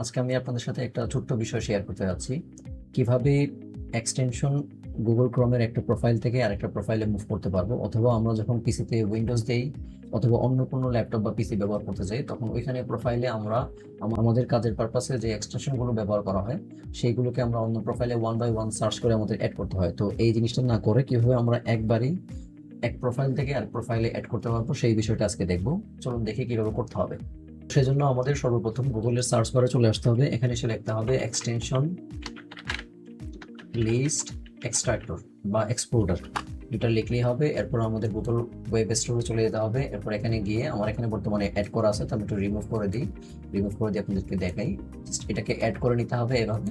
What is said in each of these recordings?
আজকে আমি আপনাদের সাথে একটা ছোট্ট বিষয় শেয়ার করতে যাচ্ছি। কিভাবে এক্সটেনশন গুগল ক্রোমের একটা প্রোফাইল থেকে আরেকটা প্রোফাইলে মুভ করতে পারবো, অথবা আমরা যখন পিসিতে উইন্ডোজ দেই অথবা অন্য কোনো ল্যাপটপ বা পিসি ব্যবহার করতে চাই, তখন ওইখানে প্রোফাইলে আমরা আমাদের কাজের পারপাসে যে এক্সটেনশনগুলো ব্যবহার করা হয় সেইগুলোকে আমরা অন্য প্রোফাইলে ওয়ান বাই ওয়ান সার্চ করে আমাদের অ্যাড করতে হয়। তো এই জিনিসটা না করে কিভাবে আমরা একবারই এক প্রোফাইল থেকে আর প্রোফাইলে অ্যাড করতে পারবো সেই বিষয়টা আজকে দেখবো। চলুন দেখি কিভাবে করতে হবে। সেজন্য আমাদের সর্বপ্রথম গুগলের সার্চ বারে চলে আসতে হবে। এখানে এসে লিখতে হবে এক্সটেনশন লিস্ট এক্সট্রাক্টর বা এক্সপোর্টার, এটা লিখলেই হবে। এরপর আমাদের গুগল ওয়েব স্টোরে চলে যেতে হবে। এরপর এখানে গিয়ে আমার এখানে বর্তমানে অ্যাড করা আছে, তো আমি একটু রিমুভ করে দিই। রিমুভ করে দিয়ে আপনাদেরকে দেখাই। জাস্ট এটাকে অ্যাড করে নিতে হবে। এভাবে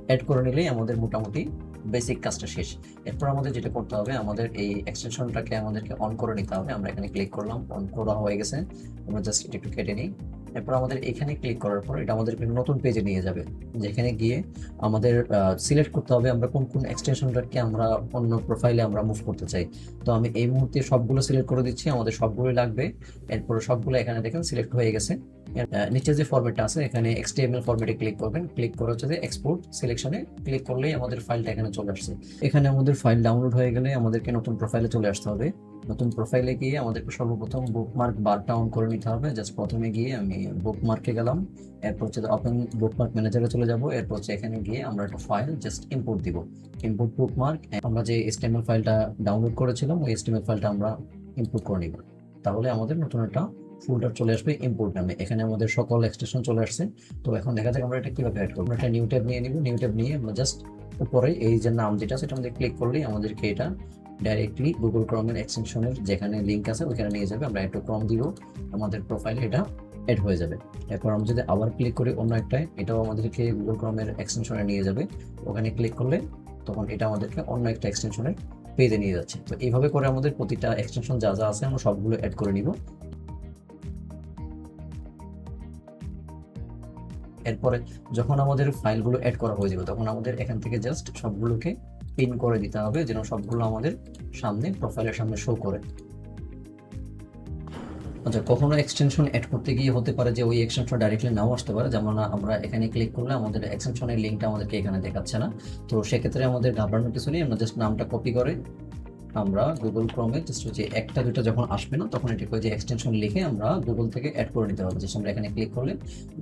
অ্যাড করে নিলেই আমাদের মোটামুটি বেসিক কাজটা শেষ। এরপর আমাদের যেটা করতে হবে, আমাদের এই এক্সটেনশনটাকে আমাদেরকে অন করে নিতে হবে। আমরা এখানে ক্লিক করলাম, অন করা হয়ে গেছে। আমরা জাস্ট এটা একটু কেটে নিই। এরপর আমাদের এখানে ক্লিক করার পর এটা আমাদেরকে নতুন পেজে নিয়ে যাবে, যেখানে গিয়ে আমাদের সিলেক্ট করতে হবে আমরা কোন কোন এক্সটেনশনটাকে আমরা অন্য প্রোফাইলে আমরা মুভ করতে চাই। তো আমি এই মুহূর্তে সবগুলো সিলেক্ট করে দিচ্ছি, আমাদের সবগুলো লাগবে। এরপর সবগুলো এখানে দেখেন সিলেক্ট হয়ে গেছে। নিচে যে ফরম্যাটটা আছে এখানে এক্সটিএমএল ফরম্যাটে ক্লিক করবেন। ক্লিক করে হচ্ছে যে এক্সপোর্ট সিলেকশনে ক্লিক করলেই আমাদের ফাইলটা এখানে চলে আসছে। এখানে আমাদের ফাইল ডাউনলোড হয়ে গেলে আমাদেরকে নতুন প্রোফাইলে চলে আসতে হবে। নতুন প্রোফাইলে গিয়ে আমাদেরকে সর্বপ্রথম বুকমার্ক বারটা অন করে নিতে হবে। জাস্ট প্রথমে গিয়ে আমি বুকমার্কে গেলাম। এরপর হচ্ছে ওপেন বুকমার্ক ম্যানেজারে চলে যাব। এরপর হচ্ছে এখানে গিয়ে আমরা একটা ফাইল জাস্ট ইম্পোর্ট দিব, ইম্পোর্ট বুকমার্ক। আমরা যে এসটিএমএল ফাইলটা ডাউনলোড করেছিলাম ওই এসটিএমএল ফাইলটা আমরা ইম্পোর্ট করে নিব। তাহলে আমাদের নতুন একটা ফোল্ডার চলে আসবে ইম্পোর্ট নামে। এখানে আমাদের সকল এক্সটেনশন চলে আসছে। তো এখন দেখা যাক আমরা এটা কিভাবে অ্যাড করবো। একটা নিউ ট্যাব নিয়ে নিব। নিউ ট্যাব নিয়ে আমরা জাস্ট উপরে এই যে নাম যেটা সেটা আমাদের ক্লিক করলেই আমাদেরকে এটা ডাইরেক্টলি গুগল ক্রোমের এক্সটেনশনের যেখানে লিঙ্ক আছে ওইখানে নিয়ে যাবে। আমরা একটু ক্রম দিব, আমাদের প্রোফাইলে এটা অ্যাড হয়ে যাবে। এরপর আমরা যদি আবার ক্লিক করি অন্য একটাই, এটাও আমাদেরকে গুগল ক্রোমের এক্সটেনশনে নিয়ে যাবে। ওখানে ক্লিক করলে তখন এটা আমাদেরকে অন্য একটা এক্সটেনশনের পেজে নিয়ে যাচ্ছে। তো এইভাবে করে আমাদের প্রতিটা এক্সটেনশন যা যা আছে আমরা সবগুলো অ্যাড করে নিব। এরপরে যখন আমাদের ফাইলগুলো অ্যাড করা হয়ে যাবে তখন আমাদের এখান থেকে জাস্ট সবগুলোকে পিন করে দিতে হবে, যেন সবগুলো আমাদের সামনে প্রোফাইলের সামনে শো করে। আচ্ছা, কখনো এক্সটেনশন অ্যাড করতে গিয়ে হতে পারে যে ওই এক্সটেনশন ডাইরেক্টলি নাও আসতে পারে, যেমন আমরা এখানে ক্লিক করলে আমাদের এক্সটেনশনের লিঙ্কটা আমাদেরকে এখানে দেখাচ্ছে না। তো সেক্ষেত্রে আমাদের ঘাবড়ানোর কিছু নেই। আমরা জাস্ট নামটা কপি করে আমরা গুগল ক্রোমে জাস্ট যে একটা দুটো যখন আসবে না তখন এটাকে যে এক্সটেনশন লিখে আমরা গুগল থেকে অ্যাড করে নিতে পারবো। জাস্ট আমরা এখানে ক্লিক করলে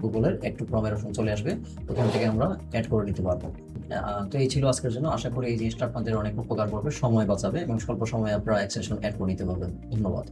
গুগলের একটু ক্রোমের অপশন চলে আসবে, ওখান থেকে আমরা অ্যাড করে নিতে পারবো। তো এই ছিল আজকের জন্য। আশা করি এই জিনিসটা আপনাদের অনেক উপকার করবে, সময় বাঁচাবে এবং স্বল্প সময়ে আপনারা এক্সটেনশন অ্যাড করে নিতে পারবেন। ধন্যবাদ।